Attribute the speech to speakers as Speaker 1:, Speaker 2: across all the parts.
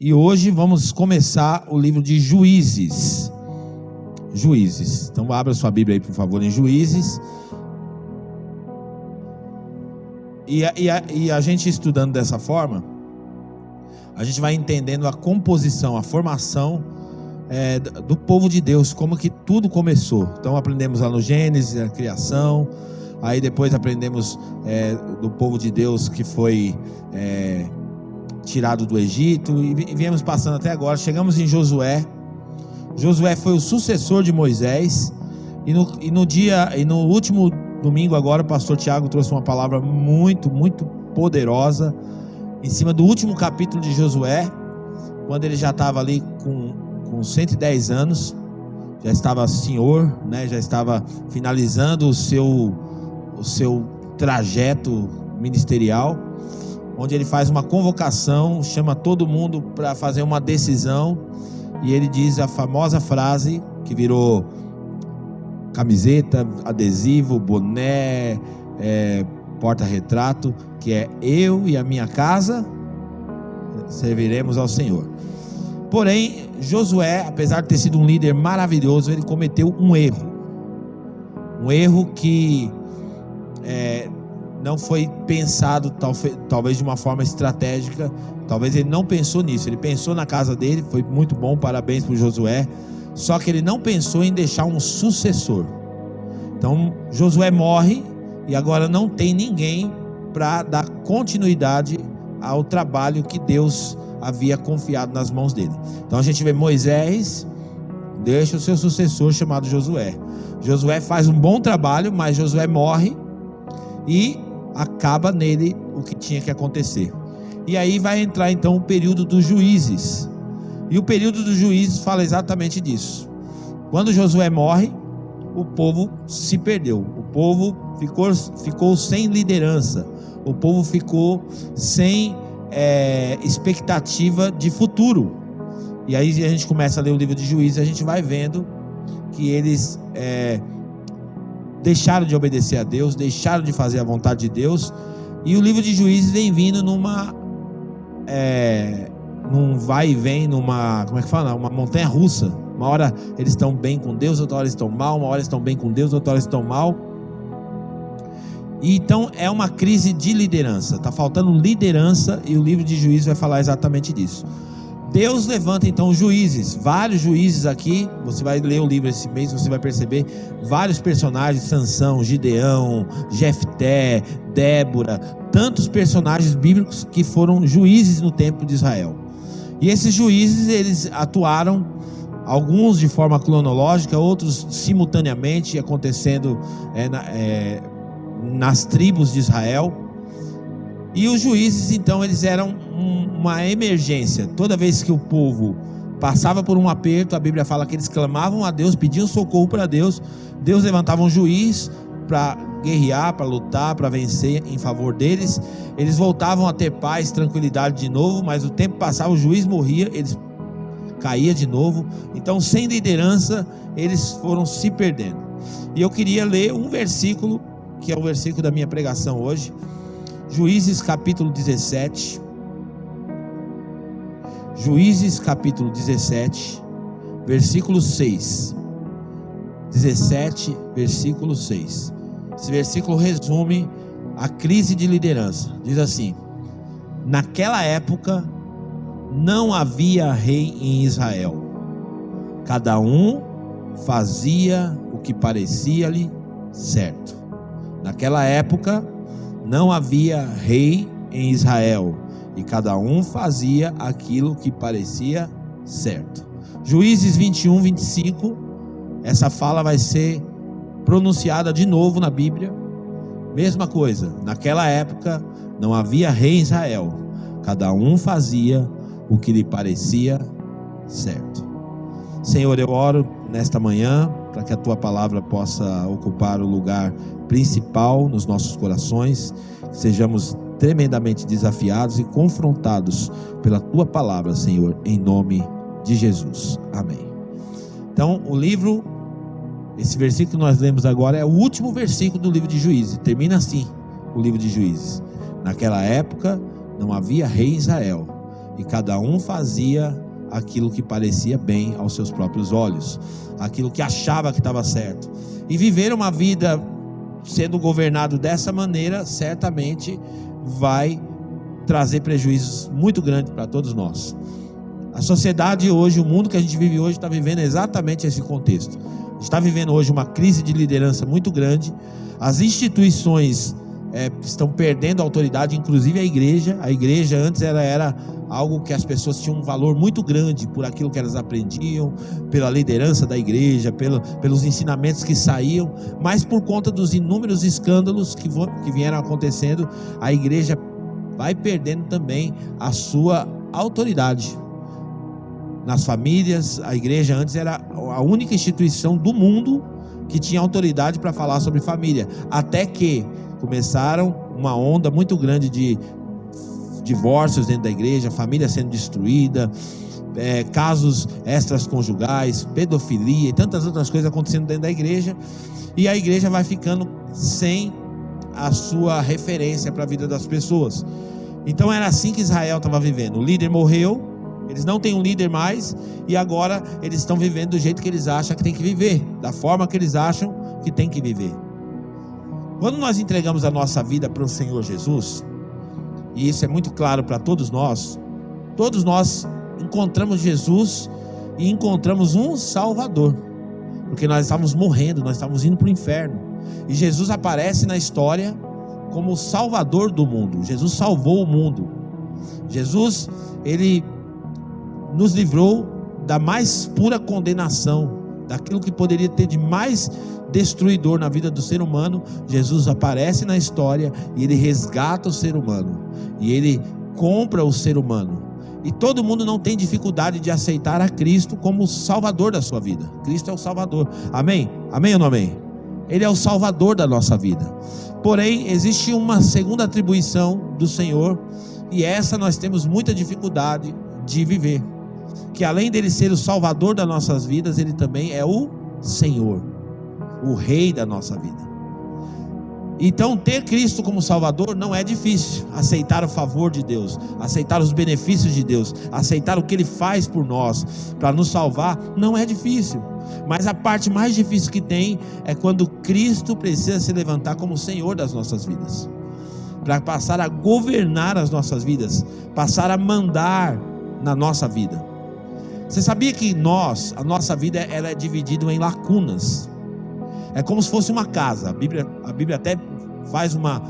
Speaker 1: E hoje vamos começar o livro de Juízes. Juízes. Então abra sua Bíblia aí, por favor, em Juízes. E a gente estudando dessa forma, a gente vai entendendo a composição, a formação do povo de Deus, como que tudo começou. Então aprendemos lá no Gênesis, a criação. Aí depois aprendemos do povo de Deus que foi tirado do Egito, e viemos passando até agora. Chegamos em Josué. Josué foi o sucessor de Moisés. E no último domingo agora, o pastor Tiago trouxe uma palavra muito, muito poderosa em cima do último capítulo de Josué, quando ele já estava ali com 110 anos, já estava senhor, né? Já estava finalizando o seu trajeto ministerial, onde ele faz uma convocação, chama todo mundo para fazer uma decisão, e ele diz a famosa frase que virou camiseta, adesivo, boné, porta-retrato, que é: eu e a minha casa serviremos ao Senhor. Porém, Josué, apesar de ter sido um líder maravilhoso, ele cometeu um erro que não foi pensado talvez de uma forma estratégica. Talvez ele não pensou nisso. Ele pensou na casa dele, foi muito bom, parabéns para o Josué. Só que ele não pensou em deixar um sucessor. Então Josué morre e agora não tem ninguém para dar continuidade ao trabalho que Deus havia confiado nas mãos dele. Então a gente vê Moisés deixa o seu sucessor chamado Josué. Josué faz um bom trabalho, mas Josué morre e acaba nele o que tinha que acontecer. E aí vai entrar então o período dos juízes. E o período dos juízes fala exatamente disso. Quando Josué morre, o povo se perdeu. O povo ficou sem liderança. O povo ficou sem expectativa de futuro. E aí a gente começa a ler o livro de Juízes, a gente vai vendo que eles deixaram de obedecer a Deus, deixaram de fazer a vontade de Deus. E o livro de Juízes vem vindo num vai e vem, uma montanha russa. Uma hora eles estão bem com Deus, outra hora eles estão mal, uma hora eles estão bem com Deus, outra hora eles estão mal. E então é uma crise de liderança, está faltando liderança, e o livro de Juízes vai falar exatamente disso. Deus levanta então juízes, vários juízes aqui. Você vai ler o livro esse mês, você vai perceber vários personagens: Sansão, Gideão, Jefté, Débora, tantos personagens bíblicos que foram juízes no tempo de Israel. E esses juízes, eles atuaram, alguns de forma cronológica, outros simultaneamente, acontecendo nas tribos de Israel. E os juízes então, eles eram uma emergência. Toda vez que o povo passava por um aperto, a Bíblia fala que eles clamavam a Deus, pediam socorro para Deus. Deus levantava um juiz para guerrear, para lutar, para vencer em favor deles. Eles voltavam a ter paz, tranquilidade de novo, mas o tempo passava, o juiz morria, eles caíam de novo. Então, sem liderança, eles foram se perdendo. E eu queria ler um versículo, que é o versículo da minha pregação hoje. Juízes capítulo 17. Juízes capítulo 17, versículo 6. 17, versículo 6. Esse versículo resume a crise de liderança. Diz assim: naquela época não havia rei em Israel. Cada um fazia o que parecia-lhe certo. Naquela época não havia rei em Israel, e cada um fazia aquilo que parecia certo. Juízes 21, 25, essa fala vai ser pronunciada de novo na Bíblia. Mesma coisa, naquela época não havia rei em Israel, cada um fazia o que lhe parecia certo. Senhor, eu oro nesta manhã para que a Tua palavra possa ocupar o lugar principal nos nossos corações, que sejamos tremendamente desafiados e confrontados pela Tua palavra, Senhor, em nome de Jesus, amém. Então esse versículo que nós lemos agora é o último versículo do livro de Juízes. Termina assim o livro de Juízes: naquela época não havia rei em Israel, e cada um fazia aquilo que parecia bem aos seus próprios olhos, aquilo que achava que estava certo. E viver uma vida sendo governado dessa maneira, certamente vai trazer prejuízos muito grandes para todos nós. A sociedade hoje, o mundo que a gente vive hoje, está vivendo exatamente esse contexto. A gente está vivendo hoje uma crise de liderança muito grande. As instituições estão perdendo a autoridade, inclusive a igreja. A igreja antes era algo que as pessoas tinham um valor muito grande por aquilo que elas aprendiam, pela liderança da igreja, pelos ensinamentos que saíam. Mas por conta dos inúmeros escândalos que vieram acontecendo, a igreja vai perdendo também a sua autoridade. Nas famílias, a igreja antes era a única instituição do mundo que tinha autoridade para falar sobre família, até que começaram uma onda muito grande de divórcios dentro da igreja, família sendo destruída, casos extraconjugais, pedofilia e tantas outras coisas acontecendo dentro da igreja, e a igreja vai ficando sem a sua referência para a vida das pessoas. Então era assim que Israel estava vivendo. O líder morreu, eles não têm um líder mais, e agora eles estão vivendo do jeito que eles acham que tem que viver, da forma que eles acham que tem que viver. Quando nós entregamos a nossa vida para o Senhor Jesus, e isso é muito claro para todos nós encontramos Jesus e encontramos um Salvador, porque nós estávamos morrendo, nós estávamos indo para o inferno, e Jesus aparece na história como o Salvador do mundo. Jesus salvou o mundo. Jesus, ele nos livrou da mais pura condenação, daquilo que poderia ter de mais destruidor na vida do ser humano. Jesus aparece na história e ele resgata o ser humano, e ele compra o ser humano, e todo mundo não tem dificuldade de aceitar a Cristo como o Salvador da sua vida. Cristo é o Salvador, amém? Amém ou não amém? Ele é o Salvador da nossa vida. Porém, existe uma segunda atribuição do Senhor, e essa nós temos muita dificuldade de viver, que além dele ser o Salvador das nossas vidas, ele também é o Senhor, o Rei da nossa vida. Então, ter Cristo como Salvador não é difícil. Aceitar o favor de Deus, aceitar os benefícios de Deus, aceitar o que Ele faz por nós para nos salvar, não é difícil. Mas a parte mais difícil que tem é quando Cristo precisa se levantar como Senhor das nossas vidas, para passar a governar as nossas vidas, passar a mandar na nossa vida. Você sabia que a nossa vida ela é dividida em lacunas? É como se fosse uma casa. A Bíblia até faz uma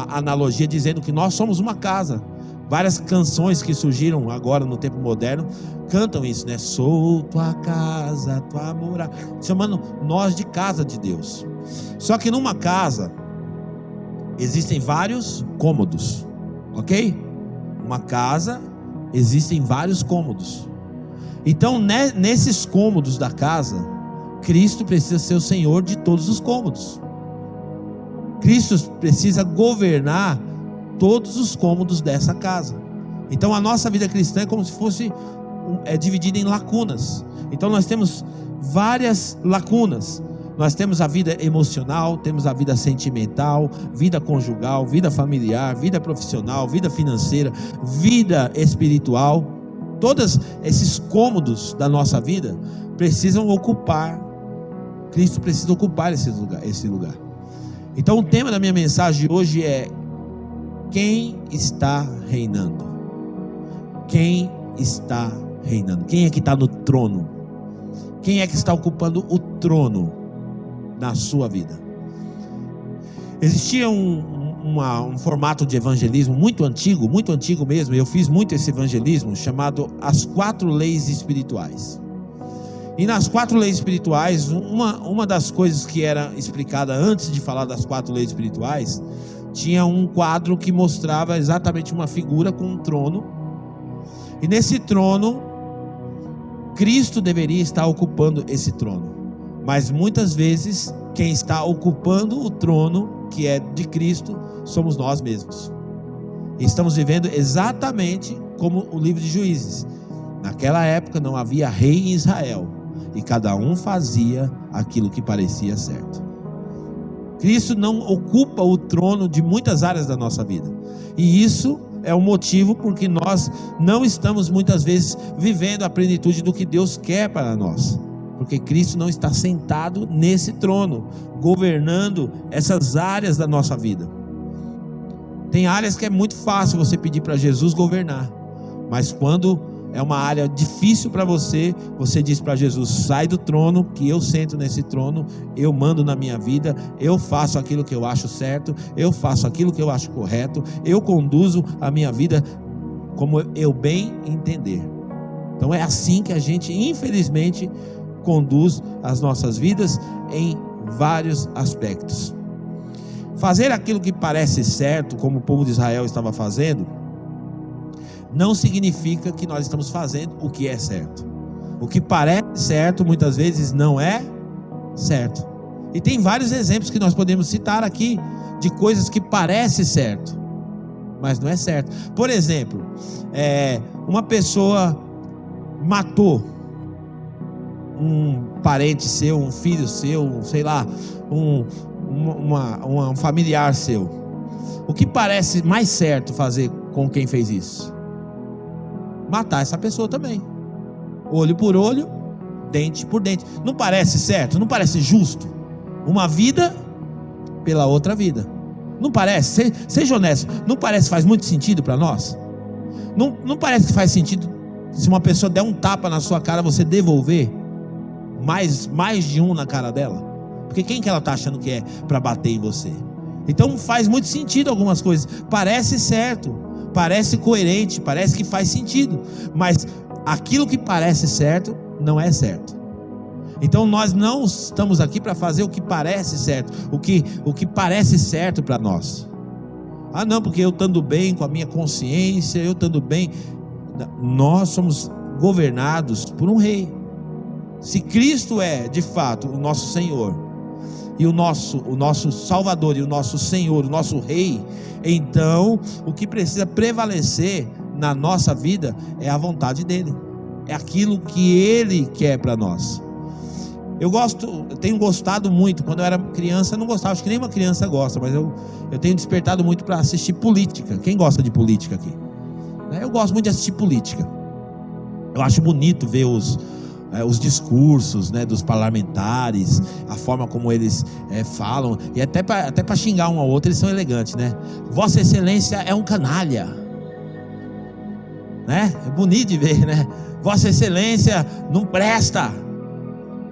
Speaker 1: analogia dizendo que nós somos uma casa. Várias canções que surgiram agora no tempo moderno cantam isso, né? Sou tua casa, tua morada, chamando nós de casa de Deus. Só que numa casa existem vários cômodos, ok? Uma casa existem vários cômodos. Então, nesses cômodos da casa, Cristo precisa ser o Senhor de todos os cômodos. Cristo precisa governar todos os cômodos dessa casa. Então a nossa vida cristã é como se fosse dividida em lacunas. Então nós temos várias lacunas. Nós temos a vida emocional, temos a vida sentimental, vida conjugal, vida familiar, vida profissional, vida financeira, vida espiritual. Todos esses cômodos da nossa vida precisam ocupar, Cristo precisa ocupar esse lugar. Então o tema da minha mensagem de hoje é: quem está reinando? Quem está reinando? Quem é que está no trono? Quem é que está ocupando o trono na sua vida? Existia um formato de evangelismo muito antigo mesmo, e eu fiz muito esse evangelismo, chamado As 4 Leis Espirituais. E nas 4 leis espirituais, uma das coisas que era explicada antes de falar das 4 leis espirituais, tinha um quadro que mostrava exatamente uma figura com um trono, e nesse trono Cristo deveria estar ocupando esse trono, mas muitas vezes quem está ocupando o trono que é de Cristo somos nós mesmos. E estamos vivendo exatamente como o livro de Juízes. Naquela época não havia rei em Israel, e cada um fazia aquilo que parecia certo. Cristo não ocupa o trono de muitas áreas da nossa vida, e isso é o motivo porque nós não estamos muitas vezes vivendo a plenitude do que Deus quer para nós, porque Cristo não está sentado nesse trono, governando essas áreas da nossa vida. Tem áreas que é muito fácil você pedir para Jesus governar, mas quando é uma área difícil para você, você diz para Jesus: sai do trono, que eu sento nesse trono, eu mando na minha vida, eu faço aquilo que eu acho certo, eu faço aquilo que eu acho correto, eu conduzo a minha vida como eu bem entender. Então é assim que a gente, infelizmente, conduz as nossas vidas em vários aspectos. Fazer aquilo que parece certo, como o povo de Israel estava fazendo, não significa que nós estamos fazendo o que é certo. O que parece certo muitas vezes não é certo. E tem vários exemplos que nós podemos citar aqui de coisas que parecem certo, mas não é certo. Por exemplo, uma pessoa matou um parente seu, um filho seu, sei lá, um familiar seu. O que parece mais certo fazer com quem fez isso? Matar essa pessoa também, olho por olho, dente por dente. Não parece certo? Não parece justo? Uma vida pela outra vida. Não parece? Seja honesto, não parece que faz muito sentido para nós? Não parece que faz sentido se uma pessoa der um tapa na sua cara, você devolver mais de um na cara dela? Porque quem que ela está achando que é para bater em você? Então faz muito sentido algumas coisas, parece certo, parece coerente, parece que faz sentido, mas aquilo que parece certo não é certo. Então nós não estamos aqui para fazer o que parece certo, o que parece certo para nós. Ah não, porque eu estando bem com a minha consciência, eu estando bem. Nós somos governados por um rei. Se Cristo é de fato o nosso Senhor, e o nosso Salvador, e o nosso Senhor, o nosso Rei, então o que precisa prevalecer na nossa vida é a vontade dEle, é aquilo que Ele quer para nós. Eu tenho gostado muito. Quando eu era criança eu não gostava, acho que nenhuma criança gosta, mas eu tenho despertado muito para assistir política. Quem gosta de política aqui? Eu gosto muito de assistir política. Eu acho bonito ver os discursos, né, dos parlamentares, a forma como eles falam, e até para xingar um ao outro eles são elegantes, né? Vossa Excelência é um canalha, né? É bonito de ver, né? Vossa Excelência não presta,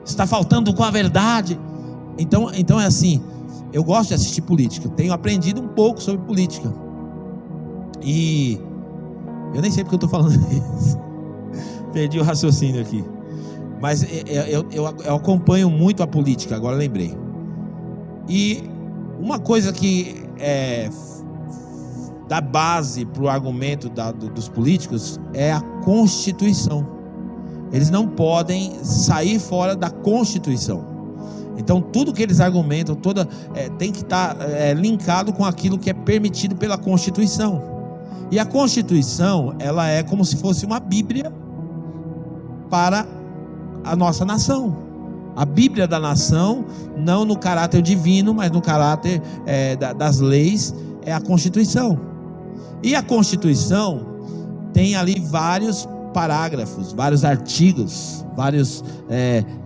Speaker 1: está faltando com a verdade. Então é assim, eu gosto de assistir política, tenho aprendido um pouco sobre política, e eu nem sei porque eu estou falando isso, perdi o raciocínio aqui. Mas eu acompanho muito a política, agora lembrei. E uma coisa que dá base para o argumento dos políticos é a Constituição. Eles não podem sair fora da Constituição. Então tudo que eles argumentam tem que estar linkado com aquilo que é permitido pela Constituição. E a Constituição, ela é como se fosse uma Bíblia para a nossa nação. A Bíblia da nação, não no caráter divino, mas no caráter das leis, é a Constituição. E a Constituição tem ali vários parágrafos, vários artigos, vários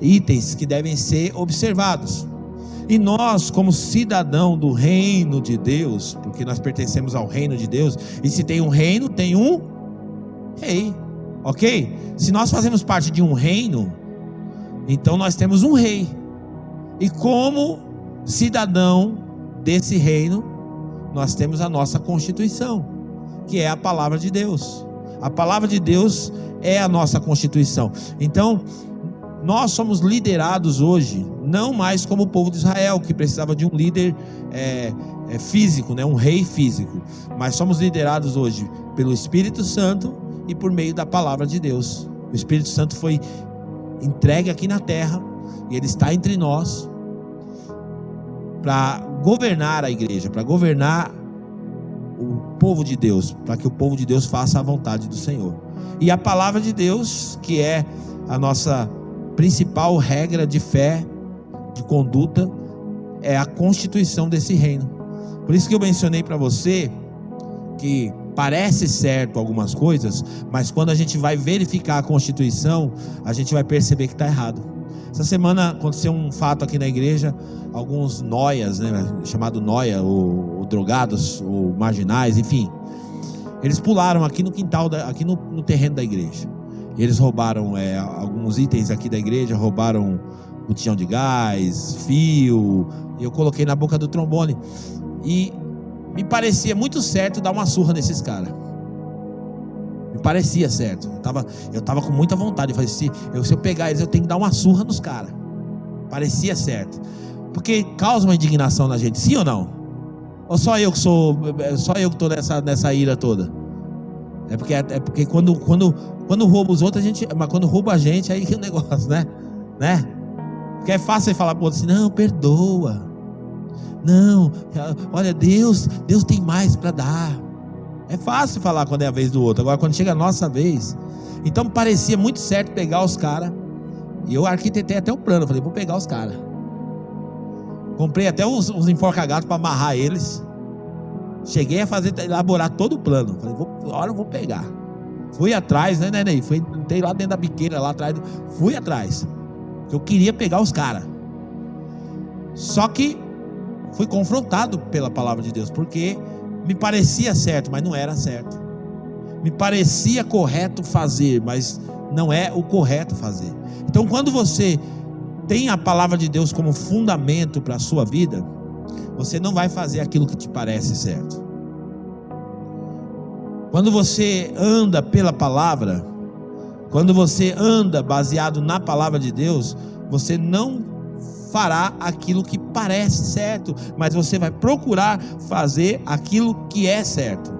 Speaker 1: itens que devem ser observados. E nós, como cidadão do reino de Deus, porque nós pertencemos ao reino de Deus, e se tem um reino, tem um rei, ok? Se nós fazemos parte de um reino, então nós temos um rei, e como cidadão desse reino, nós temos a nossa Constituição, que é a palavra de Deus. A palavra de Deus é a nossa Constituição. Então nós somos liderados hoje, não mais como o povo de Israel, que precisava de um líder físico, né? Um rei físico, mas somos liderados hoje pelo Espírito Santo e por meio da palavra de Deus. O Espírito Santo foi entregue aqui na terra, e ele está entre nós para governar a igreja, para governar o povo de Deus, para que o povo de Deus faça a vontade do Senhor. E a palavra de Deus, que é a nossa principal regra de fé, de conduta, é a constituição desse reino. Por isso que eu mencionei para você que parece certo algumas coisas, mas quando a gente vai verificar a Constituição, a gente vai perceber que está errado. Essa semana aconteceu um fato aqui na igreja, alguns noias, né, chamado noia, ou drogados, ou marginais, enfim, eles pularam aqui no quintal, aqui no terreno da igreja. Eles roubaram alguns itens aqui da igreja, roubaram botijão de gás, fio, eu coloquei na boca do trombone, e me parecia muito certo dar uma surra nesses caras. Me parecia certo. Eu tava com muita vontade. Eu falei, se eu pegar eles, eu tenho que dar uma surra nos caras. Parecia certo. Porque causa uma indignação na gente, sim ou não? Ou só eu que tô nessa ira toda? É porque quando rouba os outros, mas quando rouba a gente, aí que é o negócio, né? Porque é fácil você falar pro outro assim, não, perdoa. Não, olha, Deus tem mais para dar. É fácil falar quando é a vez do outro. Agora quando chega a nossa vez, então parecia muito certo pegar os caras. E eu arquitetei até o plano. Falei, vou pegar os caras. Comprei até uns enforca-gatos para amarrar eles. Cheguei a elaborar todo o plano. Falei, agora eu vou pegar. Fui atrás, né, Ney? Entrei lá dentro da biqueira, lá atrás. Fui atrás. Porque eu queria pegar os caras. Só que fui confrontado pela palavra de Deus, porque me parecia certo, mas não era certo. Me parecia correto fazer, mas não é o correto fazer. Então, quando você tem a palavra de Deus como fundamento para a sua vida, você não vai fazer aquilo que te parece certo. Quando você anda pela palavra, quando você anda baseado na palavra de Deus, você não fará aquilo que parece certo, mas você vai procurar fazer aquilo que é certo.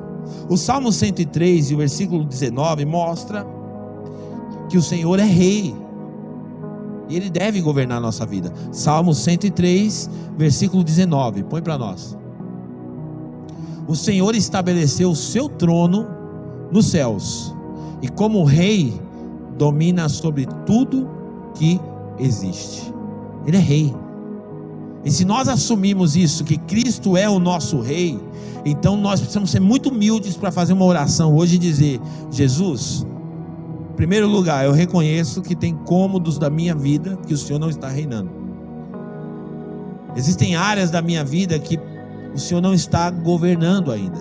Speaker 1: O Salmo 103 e o versículo 19 mostra que o Senhor é rei e Ele deve governar a nossa vida. Salmo 103, versículo 19, põe para nós. O Senhor estabeleceu o seu trono nos céus, e como rei domina sobre tudo que existe. Ele é rei. E se nós assumirmos isso, que Cristo é o nosso rei, então nós precisamos ser muito humildes para fazer uma oração hoje e dizer: Jesus, em primeiro lugar, eu reconheço que tem cômodos da minha vida que o Senhor não está reinando. Existem áreas da minha vida que o Senhor não está governando ainda,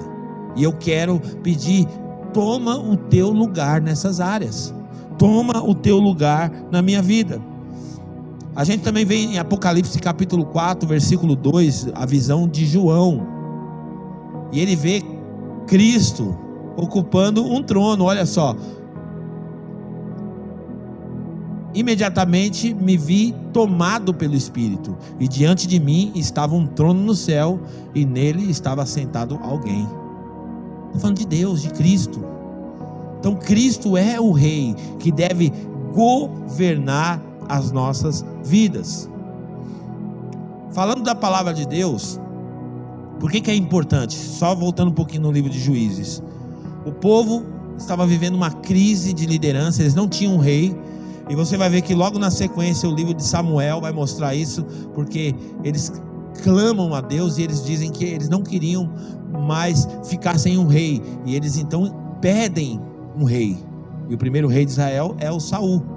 Speaker 1: e eu quero pedir: toma o teu lugar nessas áreas, toma o teu lugar na minha vida. A gente também vê em Apocalipse capítulo 4, versículo 2, a visão de João, e ele vê Cristo ocupando um trono. Olha só: imediatamente me vi tomado pelo Espírito, e diante de mim estava um trono no céu, e nele estava sentado alguém. Estou falando de Deus, de Cristo. Então Cristo é o rei que deve governar as nossas vidas. Falando da palavra de Deus, por que é importante? Só voltando um pouquinho no livro de Juízes. O povo estava vivendo uma crise de liderança, eles não tinham um rei, e você vai ver que logo na sequência o livro de Samuel vai mostrar isso, porque eles clamam a Deus e eles dizem que eles não queriam mais ficar sem um rei, e eles então pedem um rei, e o primeiro rei de Israel é o Saul.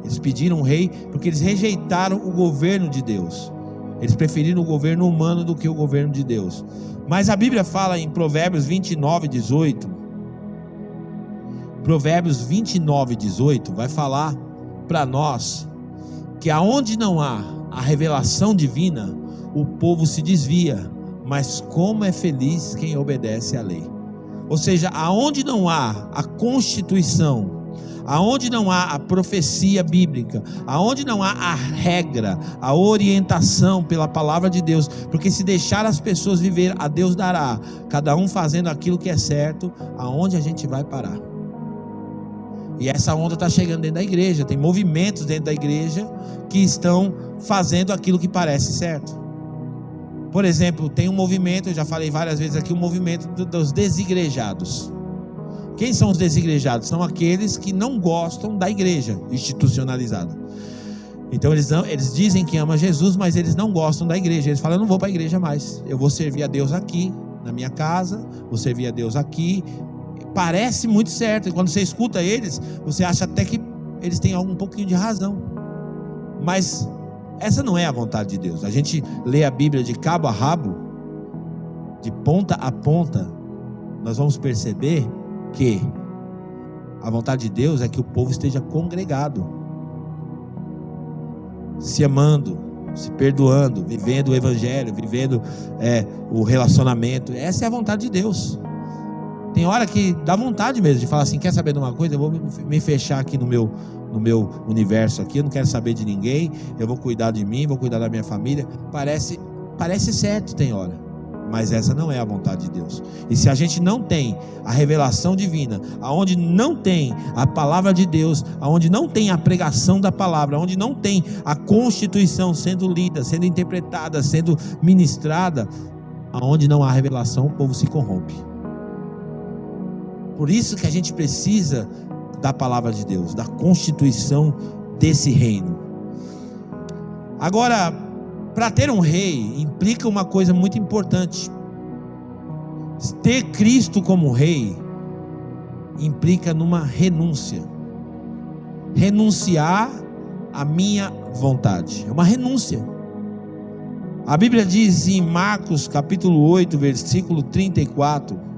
Speaker 1: Eles pediram um rei porque eles rejeitaram o governo de Deus. Eles preferiram o governo humano do que o governo de Deus. Mas a Bíblia fala em Provérbios 29, 18. Provérbios 29, 18 vai falar para nós que aonde não há a revelação divina, o povo se desvia, mas como é feliz quem obedece à lei. Ou seja, aonde não há a Constituição, aonde não há a profecia bíblica, aonde não há a regra, a orientação pela palavra de Deus, porque se deixar as pessoas viver, a Deus dará, cada um fazendo aquilo que é certo, aonde a gente vai parar? E essa onda está chegando dentro da igreja. Tem movimentos dentro da igreja que estão fazendo aquilo que parece certo. Por exemplo, tem um movimento, eu já falei várias vezes aqui, o movimento dos desigrejados. Quem são os desigrejados? São aqueles que não gostam da igreja institucionalizada. Então eles dizem que amam Jesus, mas eles não gostam da igreja. Eles falam: eu não vou para a igreja mais, eu vou servir a Deus aqui na minha casa, vou servir a Deus aqui. Parece muito certo, e quando você escuta eles, você acha até que eles têm um pouquinho de razão, mas essa não é a vontade de Deus. A gente lê a Bíblia de cabo a rabo, de ponta a ponta, nós vamos perceber que a vontade de Deus é que o povo esteja congregado, se amando, se perdoando, vivendo o evangelho, vivendo o relacionamento. Essa é a vontade de Deus. Tem hora que dá vontade mesmo de falar assim: quer saber de uma coisa? Eu vou me fechar aqui no meu universo aqui, eu não quero saber de ninguém, eu vou cuidar de mim, vou cuidar da minha família. Parece certo, tem hora, mas essa não é a vontade de Deus. E se a gente não tem a revelação divina, aonde não tem a palavra de Deus, aonde não tem a pregação da palavra, aonde não tem a constituição sendo lida, sendo interpretada, sendo ministrada, aonde não há revelação, o povo se corrompe. Por isso que a gente precisa da palavra de Deus, da constituição desse reino. Agora, para ter um rei, implica uma coisa muito importante. Ter Cristo como rei implica numa renúncia. Renunciar à minha vontade. É uma renúncia. A Bíblia diz em Marcos capítulo 8, versículo 34,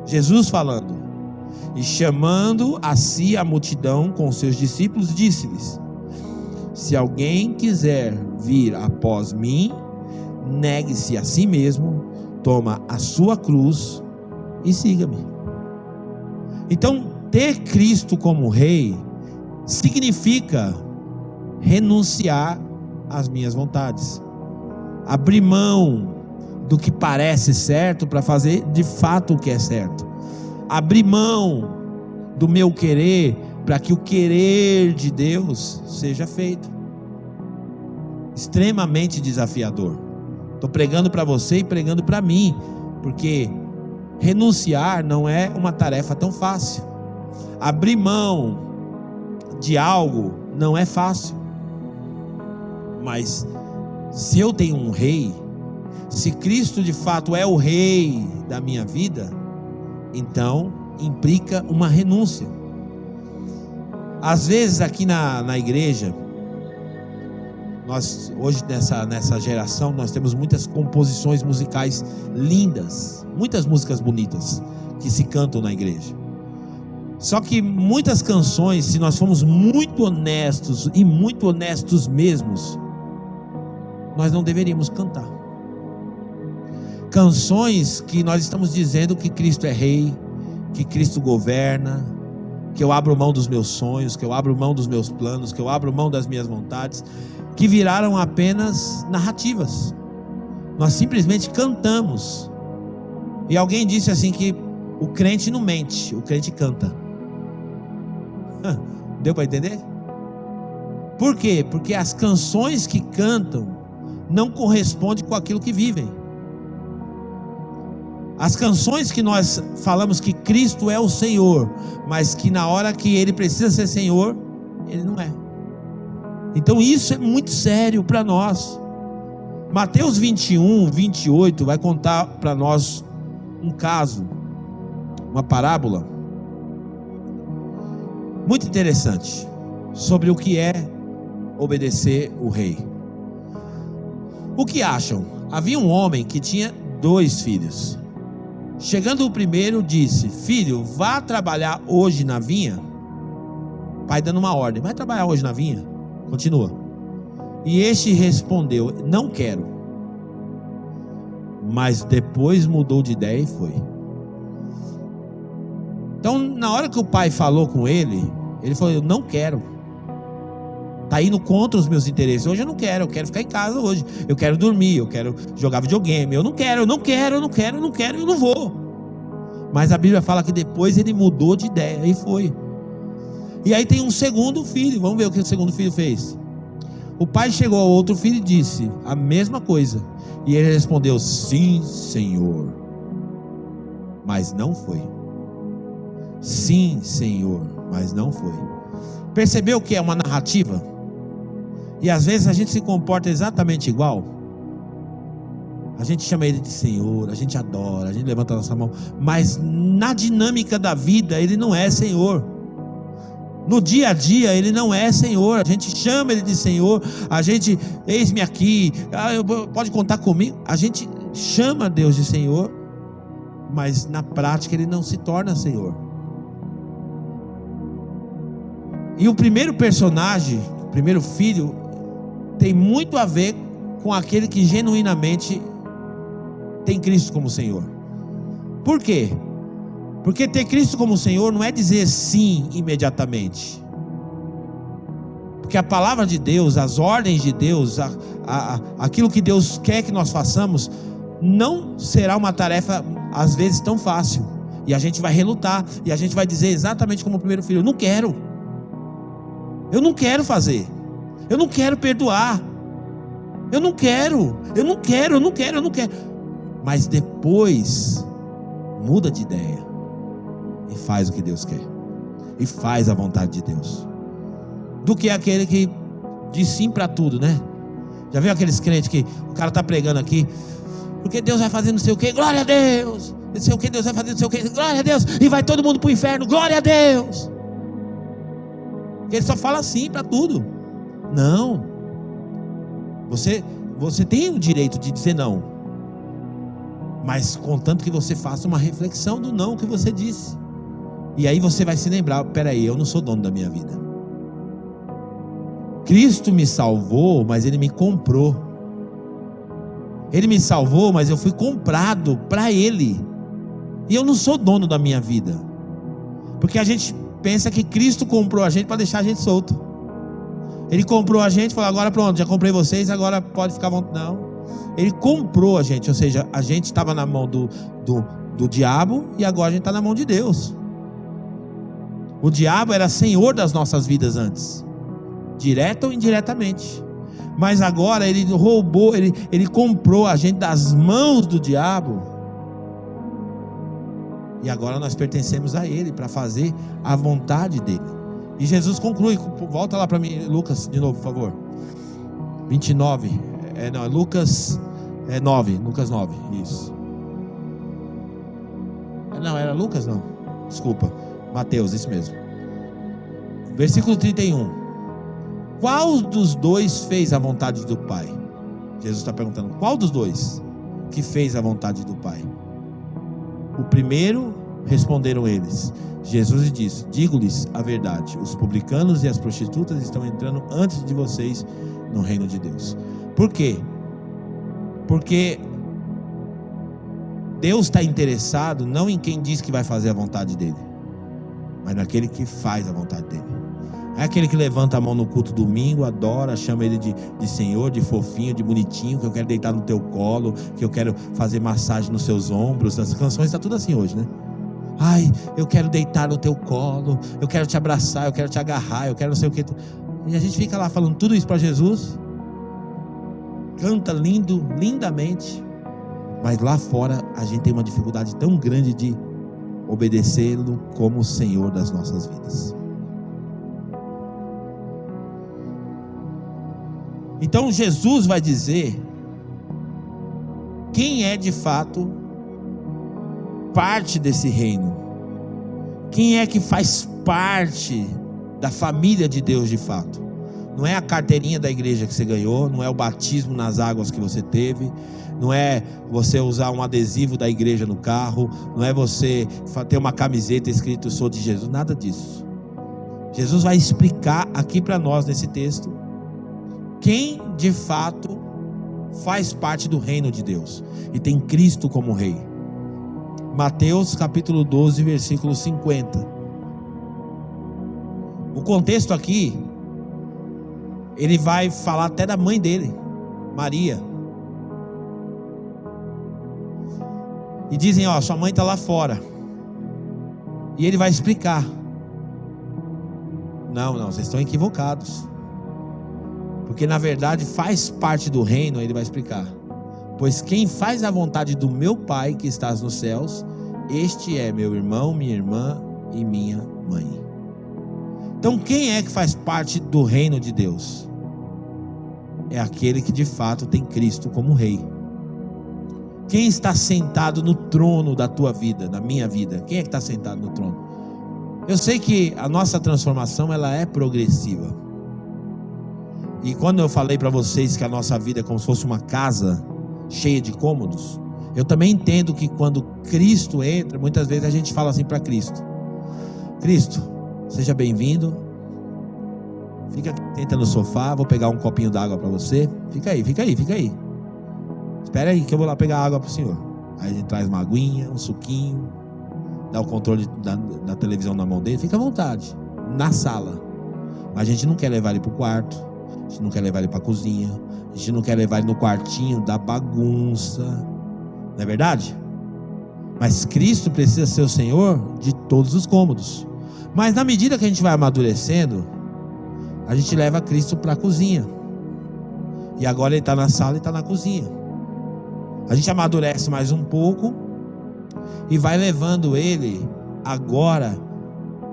Speaker 1: Jesus falando: e chamando a si a multidão com seus discípulos, disse-lhes: se alguém quiser vir após mim, negue-se a si mesmo, toma a sua cruz e siga-me. Então, ter Cristo como rei significa renunciar às minhas vontades, abrir mão do que parece certo para fazer de fato o que é certo, abrir mão do meu querer para que o querer de Deus seja feito. Extremamente desafiador. Estou pregando para você e pregando para mim, porque renunciar não é uma tarefa tão fácil. Abrir mão de algo não é fácil. Mas se eu tenho um rei, se Cristo de fato é o rei da minha vida, então implica uma renúncia. Às vezes aqui na igreja, nós hoje nessa geração, nós temos muitas composições musicais lindas, muitas músicas bonitas que se cantam na igreja. Só que muitas canções, se nós formos muito honestos e muito honestos mesmos, nós não deveríamos cantar. Canções que nós estamos dizendo que Cristo é rei, que Cristo governa, que eu abro mão dos meus sonhos, que eu abro mão dos meus planos, que eu abro mão das minhas vontades, que viraram apenas narrativas. Nós simplesmente cantamos. E alguém disse assim que o crente não mente, o crente canta. Deu para entender? Por quê? Porque as canções que cantam não correspondem com aquilo que vivem. As canções que nós falamos que Cristo é o Senhor, mas que na hora que Ele precisa ser Senhor, Ele não é. Então isso é muito sério para nós. Mateus 21, 28 vai contar para nós um caso, uma parábola muito interessante sobre o que é obedecer o rei. O que acham? Havia um homem que tinha 2 filhos. Chegando o primeiro, disse: filho, vá trabalhar hoje na vinha. Pai dando uma ordem: vai trabalhar hoje na vinha? Continua. E este respondeu: não quero. Mas depois mudou de ideia e foi. Então, na hora que o pai falou com ele, ele falou: eu não quero. Está indo contra os meus interesses. Hoje eu quero ficar em casa hoje. Eu quero dormir, eu quero jogar videogame. Eu não quero, eu não vou. Mas a Bíblia fala que depois ele mudou de ideia e foi. E aí tem um segundo filho. Vamos ver o que o segundo filho fez. O pai chegou ao outro filho e disse a mesma coisa. E ele respondeu: sim, Senhor. Mas não foi. Sim, Senhor, mas não foi. Percebeu que é uma narrativa? E às vezes a gente se comporta exatamente igual. A gente chama Ele de Senhor, a gente adora, a gente levanta a nossa mão, mas na dinâmica da vida Ele não é Senhor. No dia a dia Ele não é Senhor. A gente chama Ele de Senhor, a gente, eis-me aqui, pode contar comigo. A gente chama Deus de Senhor, mas na prática Ele não se torna Senhor. E o primeiro personagem, o primeiro filho, tem muito a ver com aquele que genuinamente tem Cristo como Senhor. Por quê? Porque ter Cristo como Senhor não é dizer sim imediatamente. Porque a palavra de Deus, as ordens de Deus, aquilo que Deus quer que nós façamos, não será uma tarefa às vezes tão fácil. E a gente vai relutar, e a gente vai dizer exatamente como o primeiro filho: eu não quero fazer, eu não quero perdoar, eu não quero. Mas depois muda de ideia e faz o que Deus quer, e faz a vontade de Deus, do que aquele que diz sim para tudo, né? Já viu aqueles crentes que o cara está pregando aqui, porque Deus vai fazer não sei o que, glória a Deus, não sei o que, Deus vai fazer não sei o que, glória a Deus, e vai todo mundo para o inferno, glória a Deus. Ele só fala sim para tudo. Não, você tem o direito de dizer não, mas contanto que você faça uma reflexão do não que você disse. E aí você vai se lembrar: peraí, eu não sou dono da minha vida. Cristo me salvou, mas Ele me comprou. Ele me salvou, mas eu fui comprado para Ele. E eu não sou dono da minha vida. Porque a gente pensa que Cristo comprou a gente para deixar a gente solto. Ele comprou a gente e falou: agora pronto, já comprei vocês, agora pode ficar à vontade. Não. Ele comprou a gente, ou seja, a gente estava na mão do diabo, e agora a gente está na mão de Deus. O diabo era senhor das nossas vidas antes, direta ou indiretamente, mas agora ele roubou, ele comprou a gente das mãos do diabo, e agora nós pertencemos a Ele para fazer a vontade dele. E Jesus conclui, volta lá para mim, Lucas de novo, por favor, 29, Lucas 9, isso. Não, era Lucas não, desculpa, Mateus, isso mesmo. Versículo 31. Qual dos dois fez a vontade do Pai? Jesus está perguntando: qual dos dois que fez a vontade do Pai? O primeiro, responderam eles. Jesus lhe disse: digo-lhes a verdade, os publicanos e as prostitutas estão entrando antes de vocês no reino de Deus. Por quê? Porque Deus está interessado não em quem diz que vai fazer a vontade dele, mas naquele que faz a vontade dele. É aquele que levanta a mão no culto domingo, adora, chama Ele de Senhor, de fofinho, de bonitinho, que eu quero deitar no teu colo, que eu quero fazer massagem nos seus ombros. As canções estão tudo assim hoje, né? Ai, eu quero deitar no teu colo, eu quero te abraçar, eu quero te agarrar, eu quero não sei o que. E a gente fica lá falando tudo isso para Jesus, canta lindamente, mas lá fora a gente tem uma dificuldade tão grande de obedecê-lo como o Senhor das nossas vidas. Então Jesus vai dizer quem é de fato parte desse reino, quem é que faz parte da família de Deus de fato. Não é a carteirinha da igreja que você ganhou, não é o batismo nas águas que você teve, não é você usar um adesivo da igreja no carro, não é você ter uma camiseta escrito "Sou de Jesus", nada disso. Jesus vai explicar aqui para nós nesse texto quem de fato faz parte do reino de Deus e tem Cristo como rei. Mateus capítulo 12, versículo 50. O contexto aqui, ele vai falar até da mãe dele, Maria. E dizem: ó, sua mãe está lá fora. E ele vai explicar: não, vocês estão equivocados, porque na verdade faz parte do reino. Ele vai explicar: pois quem faz a vontade do meu Pai que estás nos céus, este é meu irmão, minha irmã e minha mãe. Então quem é que faz parte do reino de Deus? É aquele que de fato tem Cristo como rei. Quem está sentado no trono da tua vida, da minha vida? Quem é que está sentado no trono? Eu sei que a nossa transformação, ela é progressiva. E quando eu falei para vocês que a nossa vida é como se fosse uma casa cheia de cômodos, eu também entendo que quando Cristo entra, muitas vezes a gente fala assim para Cristo: Cristo, seja bem-vindo, senta no sofá, vou pegar um copinho d'água para você, fica aí, espera aí que eu vou lá pegar água para o senhor. Aí a gente traz uma aguinha, um suquinho, dá o controle da televisão na mão dele, fica à vontade, na sala. Mas a gente não quer levar ele para o quarto, a gente não quer levar ele para a cozinha, a gente não quer levar ele no quartinho da bagunça, não é verdade? Mas Cristo precisa ser o Senhor de todos os cômodos. Mas na medida que a gente vai amadurecendo, a gente leva Cristo para a cozinha, e agora ele está na sala e está na cozinha. A gente amadurece mais um pouco e vai levando ele agora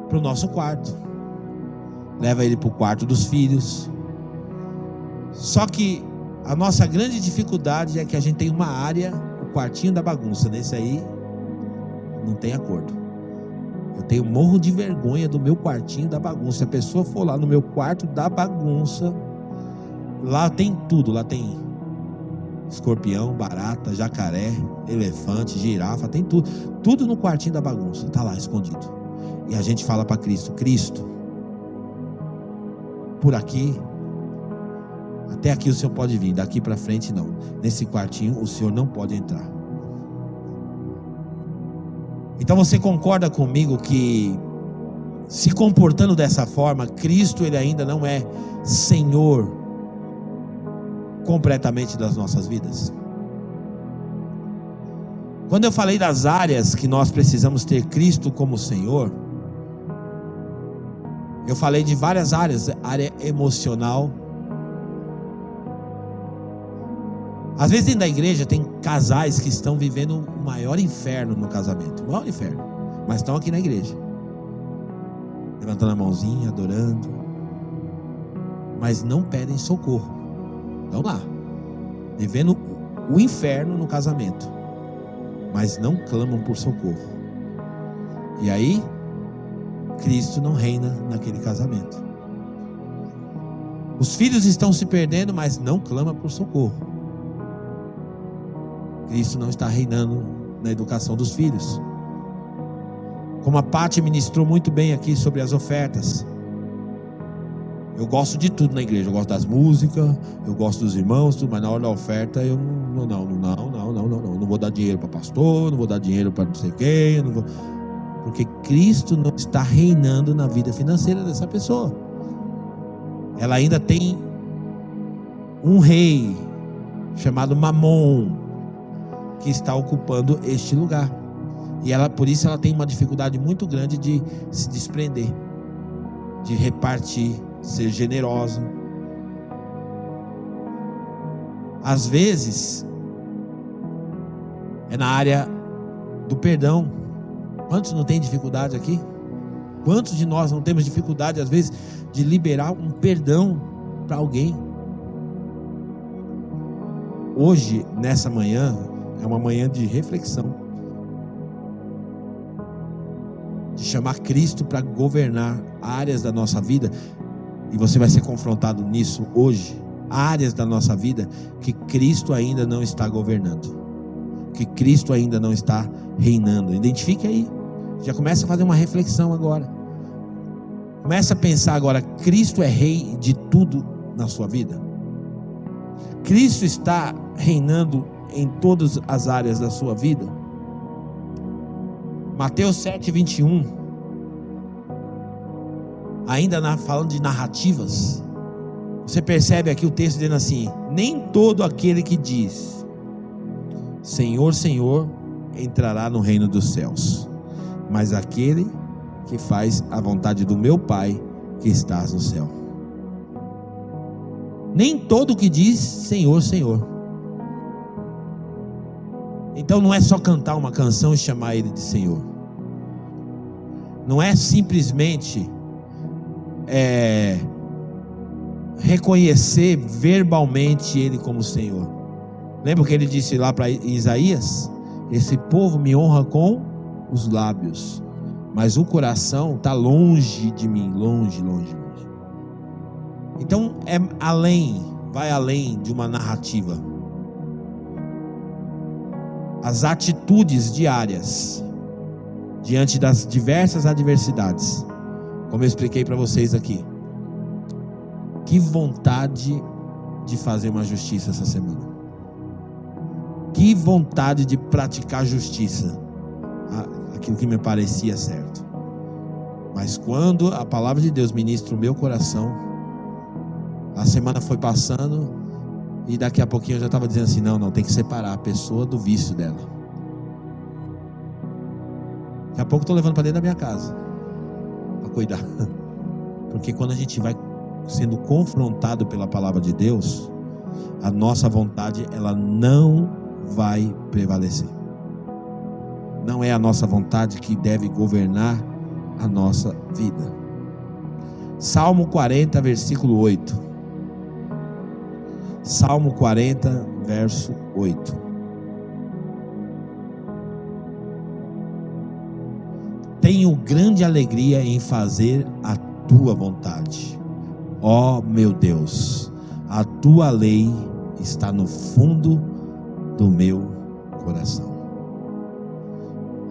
Speaker 1: para o nosso quarto, leva ele para o quarto dos filhos. Só que a nossa grande dificuldade é que a gente tem uma área, o quartinho da bagunça. Nesse aí não tem acordo. Eu tenho morro de vergonha do meu quartinho da bagunça. Se a pessoa for lá no meu quarto da bagunça, lá tem tudo. Lá tem escorpião, barata, jacaré, elefante, girafa, tem tudo. Tudo no quartinho da bagunça, está lá escondido. E a gente fala para Cristo: Cristo, por aqui, até aqui o Senhor pode vir, daqui para frente não. Nesse quartinho o Senhor não pode entrar. Então você concorda comigo que, se comportando dessa forma, Cristo ele ainda não é Senhor completamente das nossas vidas? Quando eu falei das áreas que nós precisamos ter Cristo como Senhor, eu falei de várias áreas. Área emocional. Às vezes dentro da igreja tem casais que estão vivendo o maior inferno no casamento, o maior inferno, mas estão aqui na igreja, levantando a mãozinha, adorando, mas não pedem socorro. Estão lá, vivendo o inferno no casamento, mas não clamam por socorro. E aí, Cristo não reina naquele casamento. Os filhos estão se perdendo, mas não clamam por socorro. Cristo não está reinando na educação dos filhos. Como a Paty ministrou muito bem aqui sobre as ofertas. Eu gosto de tudo na igreja, eu gosto das músicas, eu gosto dos irmãos, tudo, mas na hora da oferta eu não vou dar dinheiro para pastor, não vou dar dinheiro para não sei quem, não vou... porque Cristo não está reinando na vida financeira dessa pessoa. Ela ainda tem um rei chamado Mamon que está ocupando este lugar, e ela, por isso ela tem uma dificuldade muito grande de se desprender, de repartir, ser generosa. Às vezes é na área do perdão. Quantos não tem dificuldade aqui? Quantos de nós não temos dificuldade às vezes de liberar um perdão para alguém? Hoje, nessa manhã, é uma manhã de reflexão, de chamar Cristo para governar áreas da nossa vida. E você vai ser confrontado nisso hoje. Áreas da nossa vida que Cristo ainda não está governando, que Cristo ainda não está reinando. Identifique aí. Já começa a fazer uma reflexão agora. Começa a pensar agora: Cristo é rei de tudo na sua vida? Cristo está reinando em todas as áreas da sua vida? Mateus 7:21, ainda falando de narrativas, você percebe aqui o texto dizendo assim: nem todo aquele que diz Senhor, Senhor, entrará no reino dos céus, mas aquele que faz a vontade do meu Pai que estás no céu. Nem todo que diz Senhor, Senhor. Então não é só cantar uma canção e chamar Ele de Senhor. Não é simplesmente reconhecer verbalmente Ele como Senhor. Lembra o que ele disse lá para Isaías? Esse povo me honra com os lábios, mas o coração está longe de mim, longe. Então vai além de uma narrativa. As atitudes diárias diante das diversas adversidades, como eu expliquei para vocês aqui. Que vontade de fazer uma justiça essa semana. Que vontade de praticar justiça, aquilo que me parecia certo. Mas quando a palavra de Deus ministra o meu coração, a semana foi passando e daqui a pouquinho eu já estava dizendo assim, não, tem que separar a pessoa do vício dela. Daqui a pouco eu estou levando para dentro da minha casa para cuidar. Porque quando a gente vai sendo confrontado pela palavra de Deus, a nossa vontade ela não vai prevalecer. Não é a nossa vontade que deve governar a nossa vida. Salmo 40, versículo 8. Salmo 40, verso 8. Tenho grande alegria em fazer a tua vontade, ó meu Deus. A tua lei está no fundo do meu coração.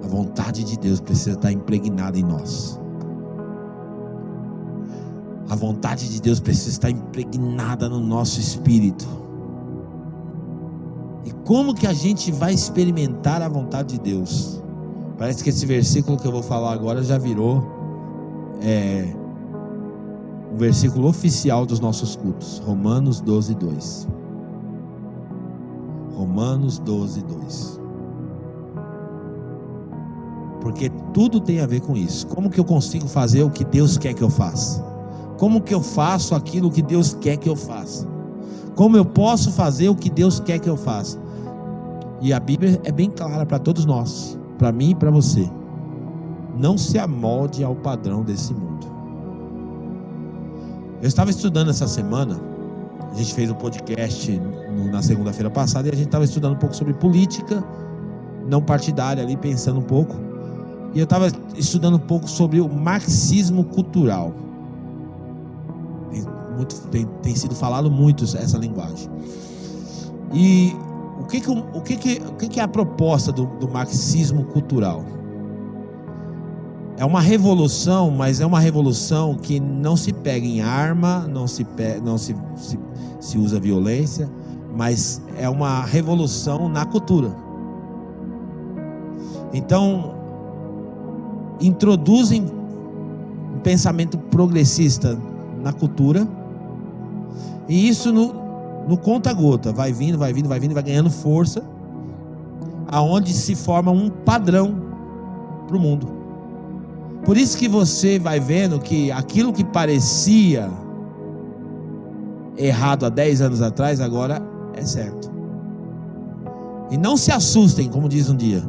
Speaker 1: A vontade de Deus precisa estar impregnada em nós. A vontade de Deus precisa estar impregnada no nosso espírito. E como que a gente vai experimentar a vontade de Deus? Parece que esse versículo que eu vou falar agora já virou o versículo oficial dos nossos cultos. Romanos 12, 2. Romanos 12, 2. Porque tudo tem a ver com isso. Como que eu consigo fazer o que Deus quer que eu faça? Como que eu faço aquilo que Deus quer que eu faça? Como eu posso fazer o que Deus quer que eu faça? E a Bíblia é bem clara para todos nós, para mim e para você. Não se amolde ao padrão desse mundo. Eu estava estudando essa semana. A gente fez um podcast na segunda-feira passada e a gente estava estudando um pouco sobre política não partidária ali, pensando um pouco. E eu estava estudando um pouco sobre o marxismo cultural. Tem sido falado muito essa linguagem. E o que é a proposta do marxismo cultural? É uma revolução, mas é uma revolução que não se pega em arma, não se usa violência, mas é uma revolução na cultura. Então, introduzem um pensamento progressista na cultura, e isso no conta-gota, vai vindo, vai ganhando força, aonde se forma um padrão para o mundo. Por isso que você vai vendo que aquilo que parecia errado há 10 anos atrás, agora é certo. E não se assustem, como diz um dia,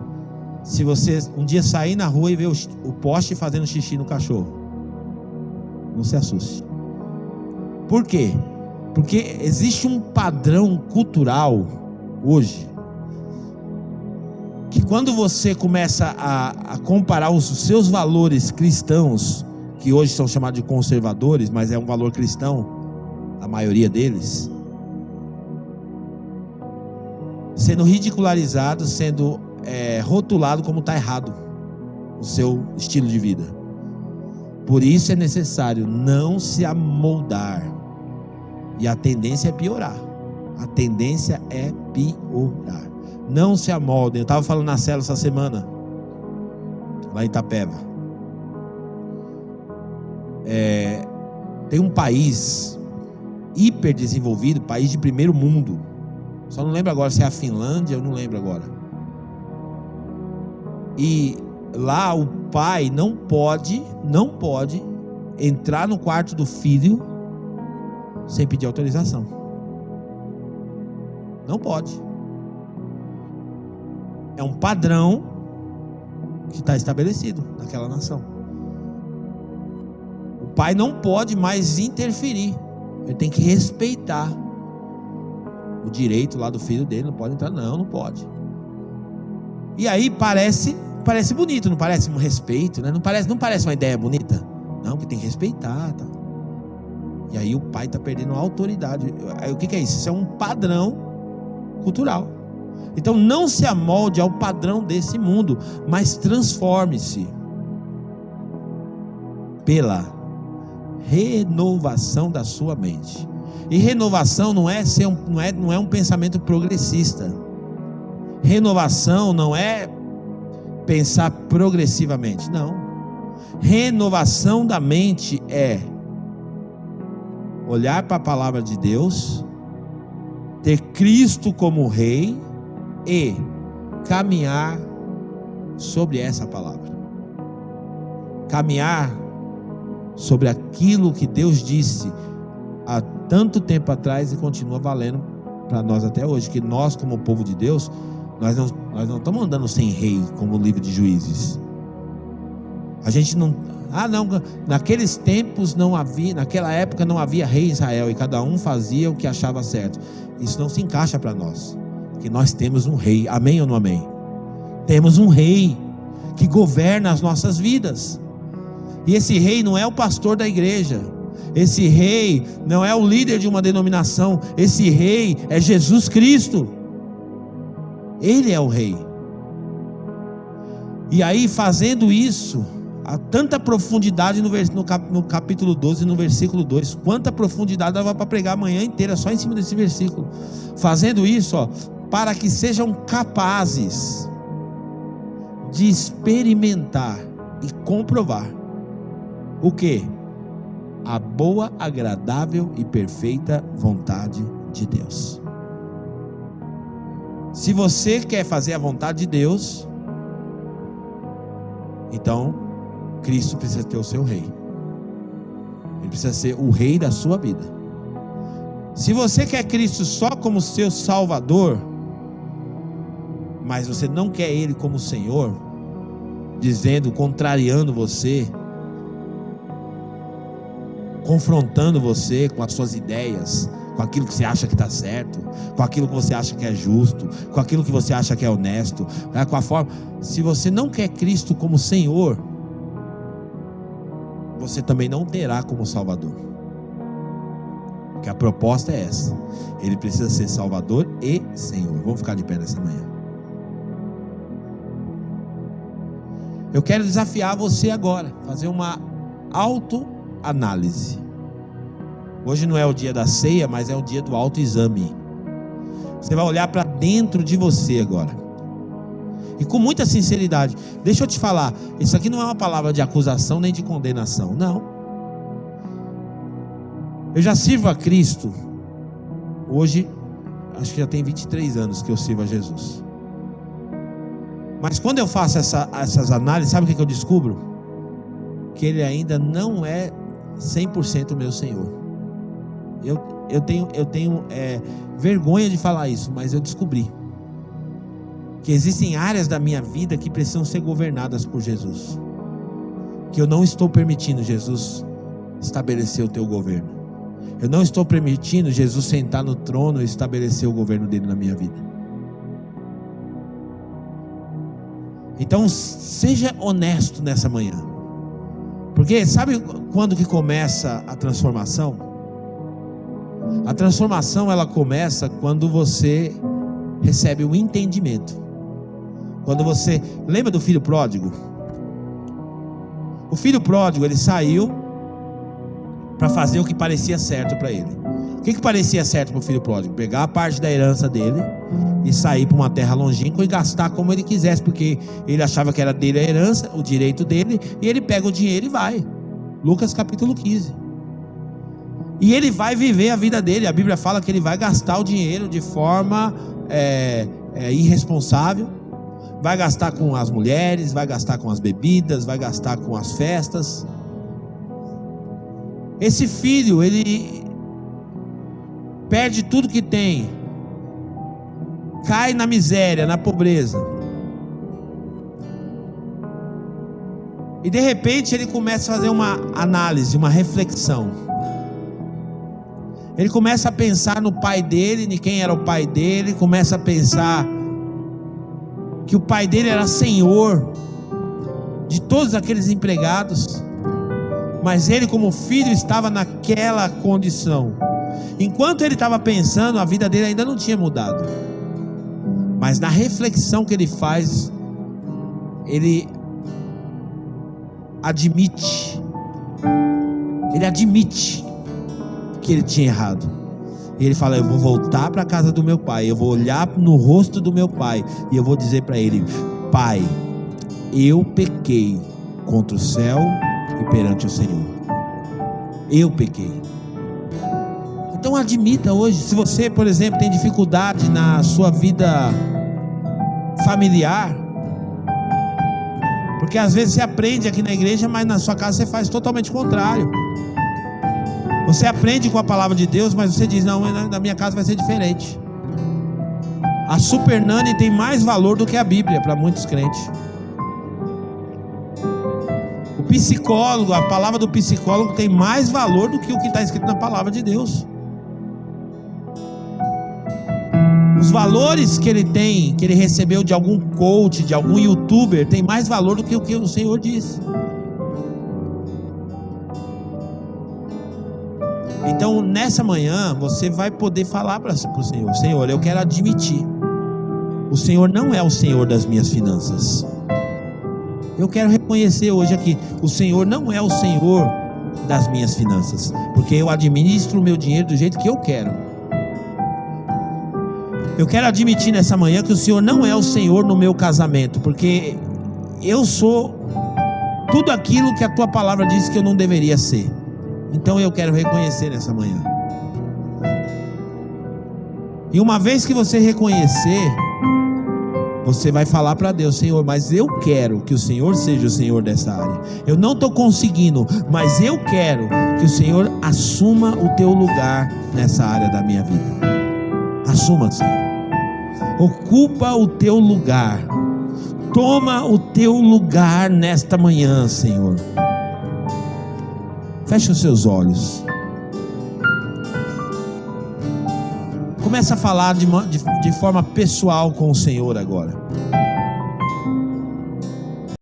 Speaker 1: se você um dia sair na rua e ver o poste fazendo xixi no cachorro. Não se assuste. Por quê? Porque existe um padrão cultural hoje, que quando você começa a comparar os seus valores cristãos, que hoje são chamados de conservadores, mas é um valor cristão, a maioria deles, sendo ridicularizado, sendo rotulado como está errado o seu estilo de vida. Por isso é necessário não se amoldar. E a tendência é piorar. A tendência é piorar. Não se amoldem. Eu estava falando na célula essa semana, lá em Itapeva. Tem um país hiperdesenvolvido, país de primeiro mundo. Só não lembro agora se é a Finlândia, eu não lembro agora. E lá o pai não pode entrar no quarto do filho sem pedir autorização. Não pode. É um padrão que está estabelecido naquela nação. O pai não pode mais interferir. Ele tem que respeitar o direito lá do filho dele, não pode entrar. Não pode. E aí parece bonito, não parece um respeito, né? Não parece uma ideia bonita? Não, que tem que respeitar, tá? E aí o pai está perdendo a autoridade. Aí o que é isso? Isso é um padrão cultural. Então não se amolde ao padrão desse mundo, mas transforme-se pela renovação da sua mente. E renovação não é um pensamento progressista. Renovação não é pensar progressivamente, não. Renovação da mente é olhar para a palavra de Deus, ter Cristo como Rei e caminhar sobre essa palavra. Caminhar sobre aquilo que Deus disse há tanto tempo atrás e continua valendo para nós até hoje, que nós, como povo de Deus, nós não estamos andando sem rei, como o livro de Juízes. A gente não, naqueles tempos naquela época não havia rei em Israel, e cada um fazia o que achava certo. Isso não se encaixa para nós, que nós temos um rei. Amém ou não amém? Temos um rei que governa as nossas vidas. E esse rei não é o pastor da igreja, esse rei não é o líder de uma denominação, esse rei é Jesus Cristo. Ele é o rei. E aí, fazendo isso, há tanta profundidade no capítulo 12, no versículo 2. Quanta profundidade dava para pregar a manhã inteira só em cima desse versículo. Fazendo isso, para que sejam capazes de experimentar e comprovar o que? A boa, agradável e perfeita vontade de Deus. Se você quer fazer a vontade de Deus, então Cristo precisa ter o seu rei. Ele precisa ser o rei da sua vida. Se você quer Cristo só como seu Salvador, mas você não quer Ele como Senhor, contrariando você, confrontando você com as suas ideias, com aquilo que você acha que está certo, com aquilo que você acha que é justo, com aquilo que você acha que é honesto, com a forma. Se você não quer Cristo como Senhor, você também não terá como Salvador. Porque a proposta é essa. Ele precisa ser Salvador e Senhor. Vamos ficar de pé nessa manhã. Eu quero desafiar você agora, fazer uma autoanálise. Hoje não é o dia da ceia, mas é o dia do autoexame. Você vai olhar para dentro de você agora, e com muita sinceridade. Deixa eu te falar, isso aqui não é uma palavra de acusação nem de condenação, não. Eu já sirvo a Cristo hoje, acho que já tem 23 anos que eu sirvo a Jesus. Mas quando eu faço essas análises, sabe o que eu descubro? Que Ele ainda não é 100% meu Senhor. Eu tenho vergonha de falar isso, mas eu descobri que existem áreas da minha vida que precisam ser governadas por Jesus, que eu não estou permitindo Jesus estabelecer o teu governo. Eu não estou permitindo Jesus sentar no trono e estabelecer o governo dele na minha vida. Então seja honesto nessa manhã, porque sabe quando que começa a transformação? A transformação, ela começa quando você recebe o entendimento. Quando você lembra do filho pródigo? O filho pródigo, ele saiu para fazer o que parecia certo para ele. O que parecia certo para o filho pródigo? Pegar a parte da herança dele e sair para uma terra longínqua e gastar como ele quisesse, porque ele achava que era dele a herança, o direito dele, e ele pega o dinheiro e vai. Lucas capítulo 15. E ele vai viver a vida dele. A Bíblia fala que ele vai gastar o dinheiro de forma irresponsável. Vai gastar com as mulheres, vai gastar com as bebidas, vai gastar com as festas. Esse filho, ele perde tudo que tem, cai na miséria, na pobreza, e de repente ele começa a fazer uma análise, uma reflexão. Ele começa a pensar no pai dele, de quem era o pai dele, começa a pensar que o pai dele era senhor de todos aqueles empregados, mas ele como filho estava naquela condição. Enquanto ele estava pensando, a vida dele ainda não tinha mudado, mas na reflexão que ele faz, ele admite que ele tinha errado, e ele fala: eu vou voltar para a casa do meu pai, eu vou olhar no rosto do meu pai, e eu vou dizer para ele: pai, eu pequei contra o céu e perante o Senhor, eu pequei. Então admita hoje. Se você, por exemplo, tem dificuldade na sua vida familiar, porque às vezes você aprende aqui na igreja, mas na sua casa você faz totalmente o contrário. Você aprende com a palavra de Deus, mas você diz: não, na minha casa vai ser diferente. A Super Nani tem mais valor do que a Bíblia para muitos crentes. O psicólogo, a palavra do psicólogo tem mais valor do que o que está escrito na palavra de Deus. Os valores que ele tem, que ele recebeu de algum coach, de algum youtuber, tem mais valor do que o Senhor disse. Então nessa manhã você vai poder falar para o Senhor: Senhor, eu quero admitir, o Senhor não é o Senhor das minhas finanças. Eu quero reconhecer hoje aqui: o Senhor não é o Senhor das minhas finanças, porque eu administro o meu dinheiro do jeito que eu quero. Eu quero admitir nessa manhã que o Senhor não é o Senhor no meu casamento, porque eu sou tudo aquilo que a tua palavra diz que eu não deveria ser. Então eu quero reconhecer nessa manhã. E uma vez que você reconhecer, você vai falar para Deus: Senhor, mas eu quero que o Senhor seja o Senhor dessa área. Eu não estou conseguindo, mas eu quero que o Senhor assuma o teu lugar nessa área da minha vida. Assuma, Senhor. Ocupa o teu lugar. Toma o teu lugar nesta manhã, Senhor. Feche os seus olhos. Começa a falar de forma pessoal com o Senhor agora.